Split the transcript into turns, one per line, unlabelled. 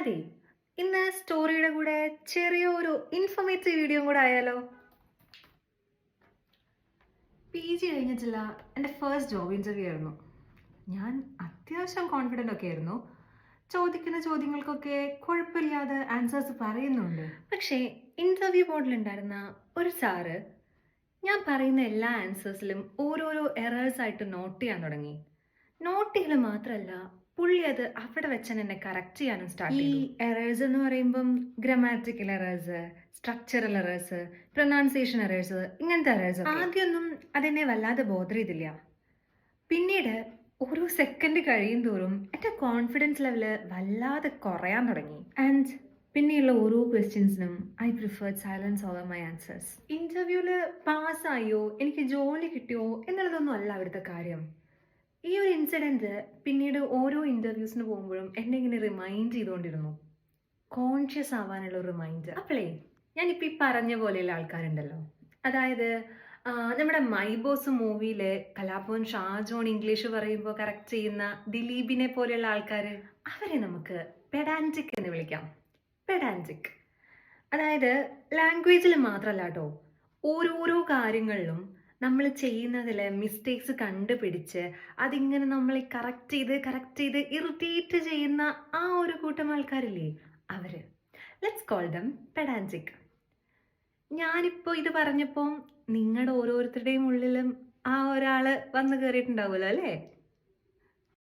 അതെ, ഇന്ന് സ്റ്റോറിയുടെ കൂടെ ചെറിയൊരു ഇൻഫോർമേറ്റീവ് വീഡിയോ കൂടെ ആയാലോ? PG കഴിഞ്ഞിട്ടില്ല, എൻ്റെ ഫസ്റ്റ് ജോബ് ഇൻ്റർവ്യൂ ആയിരുന്നു. ഞാൻ അത്യാവശ്യം കോൺഫിഡൻ്റ് ഒക്കെ ആയിരുന്നു. ചോദിക്കുന്ന ചോദ്യങ്ങൾക്കൊക്കെ കുഴപ്പമില്ലാതെ ആൻസേഴ്സ് പറയുന്നുണ്ട്. പക്ഷേ ഇൻ്റർവ്യൂ ബോർഡിലുണ്ടായിരുന്ന ഒരു സാറ് ഞാൻ പറയുന്ന എല്ലാ ആൻസേഴ്സിലും ഓരോരോ എറേഴ്സ് ആയിട്ട് നോട്ട് ചെയ്യാൻ തുടങ്ങി. നോട്ട് ചെയ്യൽ മാത്രമല്ല, പുള്ളി അത് അവിടെ വെച്ചാൽ എന്നെ കറക്റ്റ് ചെയ്യാനും സ്റ്റാർട്ട് ചെയ്തു. ഈ എറേഴ്സ് എന്ന് പറയുമ്പം grammatical errors, structural errors, pronunciation errors, ഇങ്ങനത്തെ എറേഴ്സ് ആദ്യമൊന്നും അതെന്നെ വല്ലാതെ ബോധർ ചെയ്തില്ല. പിന്നീട് ഓരോ സെക്കൻഡ് കഴിയും തോറും എൻ്റെ കോൺഫിഡൻസ് ലെവല് വല്ലാതെ കുറയാൻ തുടങ്ങി. ആൻഡ് പിന്നെയുള്ള ഓരോ ക്വസ്റ്റ്യൻസിനും I preferred silence over my answers. ഇൻ്റർവ്യൂവിൽ പാസ്സായോ, എനിക്ക് ജോലി കിട്ടിയോ എന്നുള്ളതൊന്നും അല്ല അവിടുത്തെ കാര്യം. ഈ ഒരു ഇൻസിഡൻറ്റ് പിന്നീട് ഓരോ ഇൻ്റർവ്യൂസിന് പോകുമ്പോഴും എന്നെ ഇങ്ങനെ റിമൈൻഡ് ചെയ്തുകൊണ്ടിരുന്നു. കോൺഷ്യസ് ആവാനുള്ള ഒരു റിമൈൻഡർ. അപ്പോഴേ ഞാനിപ്പോൾ ഈ പറഞ്ഞ പോലെയുള്ള ആൾക്കാരുണ്ടല്ലോ, അതായത് നമ്മുടെ മൈ ബോസ് മൂവിയിലെ കലാഭവൻ ഷാജോൺ ഇംഗ്ലീഷ് പറയുമ്പോൾ കറക്റ്റ് ചെയ്യുന്ന ദിലീപിനെ പോലെയുള്ള ആൾക്കാർ, അവരെ നമുക്ക് പെഡാൻറ്റിക് എന്ന് വിളിക്കാം. പെഡാൻറ്റിക് അതായത് ലാംഗ്വേജിൽ മാത്രമല്ല കേട്ടോ, ഓരോരോ കാര്യങ്ങളിലും നമ്മൾ ചെയ്യുന്നതിൽ മിസ്റ്റേക്സ് കണ്ടുപിടിച്ച് അതിങ്ങനെ നമ്മളെ കറക്റ്റ് ചെയ്ത് ഇറിറ്റേറ്റ് ചെയ്യുന്ന ആ ഒരു കൂട്ടം ആൾക്കാരില്ലേ, അവര്. Let's call them pedantic. ഞാനിപ്പോൾ ഇത് പറഞ്ഞപ്പോൾ നിങ്ങളുടെ ഓരോരുത്തരുടെയും ഉള്ളിലും ആ ഒരാൾ വന്നു കയറിയിട്ടുണ്ടാവുമല്ലോ അല്ലേ?